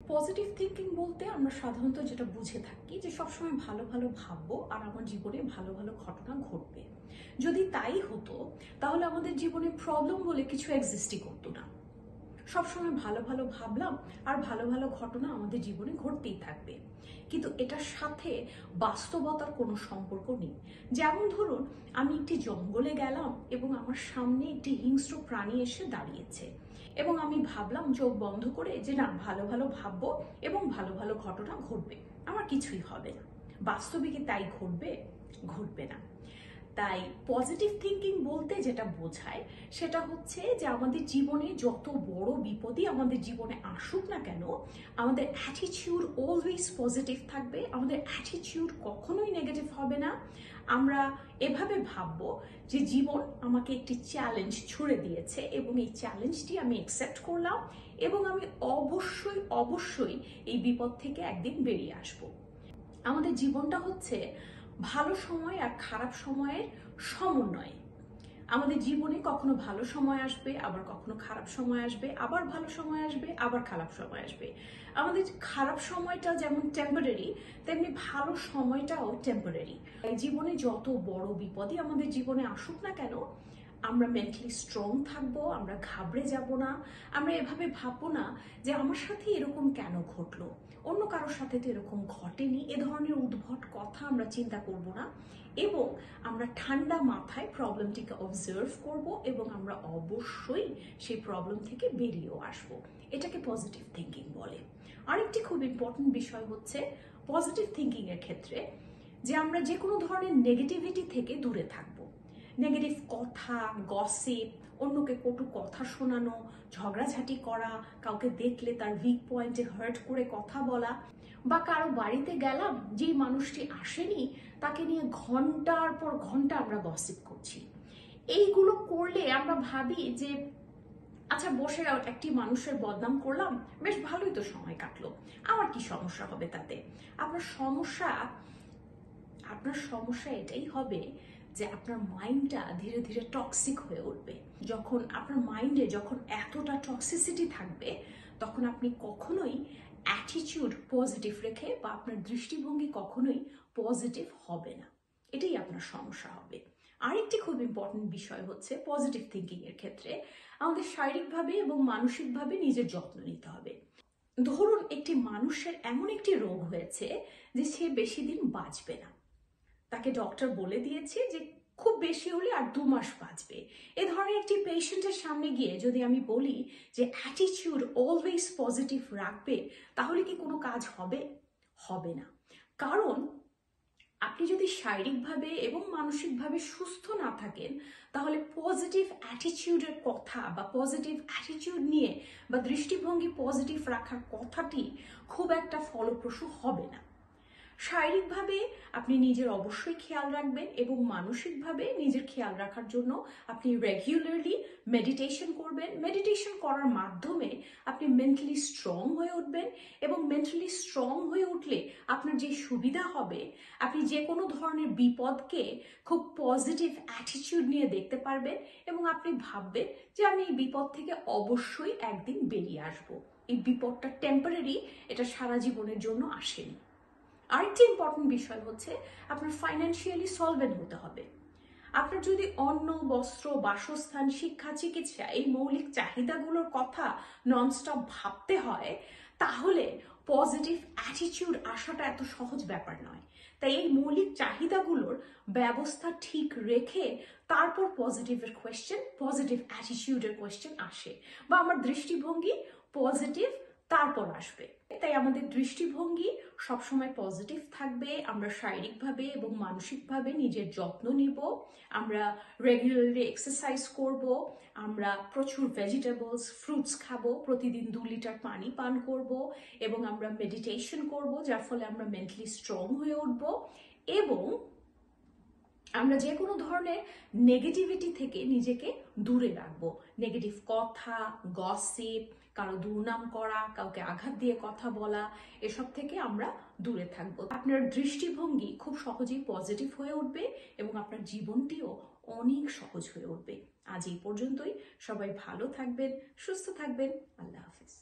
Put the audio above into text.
Positive thinking বলতে আমরা সাধারণত যেটা বুঝে থাকি যে সবসময় ভালো ভালো ভাববো আর আমার জীবনে ভালো ভালো ঘটনা ঘটবে। যদি তাই হতো তাহলে আমাদের জীবনে প্রবলেম বলে কিছু এক্সিস্টই করতো না। সবসময় ভালো ভালো ভাবলাম আর ভালো ভালো ঘটনা আমাদের জীবনে ঘটতেই থাকবে, কিন্তু এটার সাথে বাস্তবতার কোনো সম্পর্ক নেই। যেমন ধরুন, আমি একটি জঙ্গলে গেলাম এবং আমার সামনে একটি হিংস্র প্রাণী এসে দাঁড়িয়েছে এবং আমি ভাবলাম চোখ বন্ধ করে যে না, ভালো ভালো ভাববো এবং ভালো ভালো ঘটনা ঘটবে, আমার কিছুই হবে না। বাস্তবে কি তাই ঘটবে? ঘটবে না। তাই পজিটিভ থিঙ্কিং বলতে যেটা বোঝায় সেটা হচ্ছে যে আমাদের জীবনে যত বড় বিপদই আমাদের জীবনে আসুক না কেন, আমাদের অ্যাটিটিউড অলওয়েজ পজিটিভ থাকবে, আমাদের অ্যাটিটিউড কখনোই নেগেটিভ হবে না। আমরা এভাবে ভাববো যে জীবন আমাকে একটি চ্যালেঞ্জ ছুড়ে দিয়েছে এবং এই চ্যালেঞ্জটি আমি অ্যাকসেপ্ট করলাম এবং আমি অবশ্যই অবশ্যই এই বিপদ থেকে একদিন বেরিয়ে আসব। আমাদের জীবনটা হচ্ছে ভালো সময় আর খারাপ সময়ের সমন্বয়। আমাদের জীবনে কখনো ভালো সময় আসবে, আবার কখনো খারাপ সময় আসবে, আবার ভালো সময় আসবে, আবার খারাপ সময় আসবে। আমাদের খারাপ সময়টা যেমন টেম্পোরারি, তেমনি ভালো সময়টাও টেম্পোরারি। জীবনে যত বড় বিপদই আমাদের জীবনে আসুক না কেন, আমরা মেন্টালি স্ট্রং থাকবো, আমরা ঘাবড়ে যাব না। আমরা এভাবে ভাববো না যে আমার সাথে এরকম কেন ঘটলো, অন্য কারোর সাথে তো এরকম ঘটেনি, এ ধরনের উদ্ভট কথা আমরা চিন্তা করব না। এবং আমরা ঠান্ডা মাথায় প্রবলেমটিকে অবজার্ভ করব এবং আমরা অবশ্যই সেই প্রবলেম থেকে বেরিয়েও আসব। এটাকে পজিটিভ থিঙ্কিং বলে। আরেকটি খুব ইম্পর্টেন্ট বিষয় হচ্ছে পজিটিভ থিঙ্কিং এর ক্ষেত্রে যে আমরা যে কোনো ধরনের নেগেটিভিটি থেকে দূরে থাকবো। নেগেটিভ কথা, গসিপ, অন্যকে কটু কথা শোনানো, ঝগড়াঝাটি করা, কাউকে দেখলে তার উইক পয়েন্টে হার্ট করে কথা বলা, বা কারো বাড়িতে গেলাম যেই মানুষটি আসেনি তাকে নিয়ে ঘন্টার পর ঘন্টা আমরা গসিপ করছি। এইগুলো করলে আমরা ভাবি যে আচ্ছা, বসে একটি মানুষের বদনাম করলাম, বেশ ভালোই তো সময় কাটলো, আমার কি সমস্যা হবে তাতে? আপনার সমস্যা আপনার সমস্যা এটাই হবে যে আপনার মাইন্ডটা ধীরে ধীরে টক্সিক হয়ে উঠবে। যখন আপনার মাইন্ডে যখন এতটা টক্সিসিটি থাকবে, তখন আপনি কখনোই অ্যাটিটিউড পজিটিভ রেখে বা আপনার দৃষ্টিভঙ্গি কখনোই পজিটিভ হবে না। এটাই আপনার সমস্যা হবে। আরেকটি খুব ইম্পর্টেন্ট বিষয় হচ্ছে পজিটিভ থিঙ্কিং এর ক্ষেত্রে আমাদের শারীরিকভাবে এবং মানসিকভাবে নিজের যত্ন নিতে হবে। ধরুন, একটি মানুষের এমন একটি রোগ হয়েছে যে সে বেশি দিন বাঁচবে না, তাকে ডক্টর বলে দিয়েছে যে খুব বেশি হলে আর 2 মাস বাঁচবে। এ ধরনের একটি পেশেন্টের সামনে গিয়ে যদি আমি বলি যে অ্যাটিটিউড অলওয়েজ পজিটিভ রাখবে, তাহলে কি কোনো কাজ হবে? হবে না। কারণ আপনি যদি শারীরিকভাবে এবং মানসিকভাবে সুস্থ না থাকেন, তাহলে পজিটিভ অ্যাটিটিউডের কথা বা পজিটিভ অ্যাটিটিউড নিয়ে বা দৃষ্টিভঙ্গি পজিটিভ রাখার কথাটি খুব একটা ফলপ্রসূ হবে না। শারীরিকভাবে আপনি নিজের অবশ্যই খেয়াল রাখবেন এবং মানসিকভাবে নিজের খেয়াল রাখার জন্য আপনি রেগুলারলি মেডিটেশন করবেন। মেডিটেশন করার মাধ্যমে আপনি মেন্টালি স্ট্রং হয়ে উঠবেন এবং মেন্টালি স্ট্রং হয়ে উঠলে আপনার যে সুবিধা হবে, আপনি যে কোনো ধরনের বিপদকে খুব পজিটিভ অ্যাটিটিউড নিয়ে দেখতে পারবেন এবং আপনি ভাববেন যে আমি এই বিপদ থেকে অবশ্যই একদিন বেরিয়ে আসব। এই বিপদটা টেম্পোরারি, এটা সারা জীবনের জন্য আসেনি। আরেকটি ইম্পর্টেন্ট বিষয় হচ্ছে আপনার ফাইন্যান্সিয়ালি সলভেন্ট হতে হবে। আপনার যদি অন্ন, বস্ত্র, বাসস্থান, শিক্ষা, চিকিৎসা এই মৌলিক চাহিদাগুলোর কথা ননস্টপ ভাবতে হয়, তাহলে পজিটিভ অ্যাটিটিউড আসাটা এত সহজ ব্যাপার নয়। তাই এই মৌলিক চাহিদাগুলোর ব্যবস্থা ঠিক রেখে তারপর পজিটিভের কোয়েশ্চেন, পজিটিভ অ্যাটিটিউডের কোয়েশ্চেন আসে, বা আমার দৃষ্টিভঙ্গি পজিটিভ তারপর আসবে। তাই আমাদের দৃষ্টিভঙ্গি সবসময় পজিটিভ থাকবে। আমরা শারীরিকভাবে এবং মানসিকভাবে নিজের যত্ন নিব, আমরা রেগুলারলি এক্সারসাইজ করব, আমরা প্রচুর ভেজিটেবলস, ফ্রুটস খাবো, প্রতিদিন 2 লিটার পানি পান করব এবং আমরা মেডিটেশন করব, যার ফলে আমরা মেন্টালি স্ট্রং হয়ে উঠব এবং আমরা যে কোনো ধরনের নেগেটিভিটি থেকে নিজেকে দূরে রাখবো। নেগেটিভ কথা, গসিপ, কারো দুর্নাম করা, কাউকে আঘাত দিয়ে কথা বলা, এসব থেকে আমরা দূরে থাকবো। আপনার দৃষ্টিভঙ্গি খুব সহজেই পজিটিভ হয়ে উঠবে এবং আপনার জীবনটিও অনেক সহজ হয়ে উঠবে। আজ এই পর্যন্তই। সবাই ভালো থাকবেন, সুস্থ থাকবেন। আল্লাহ হাফিজ।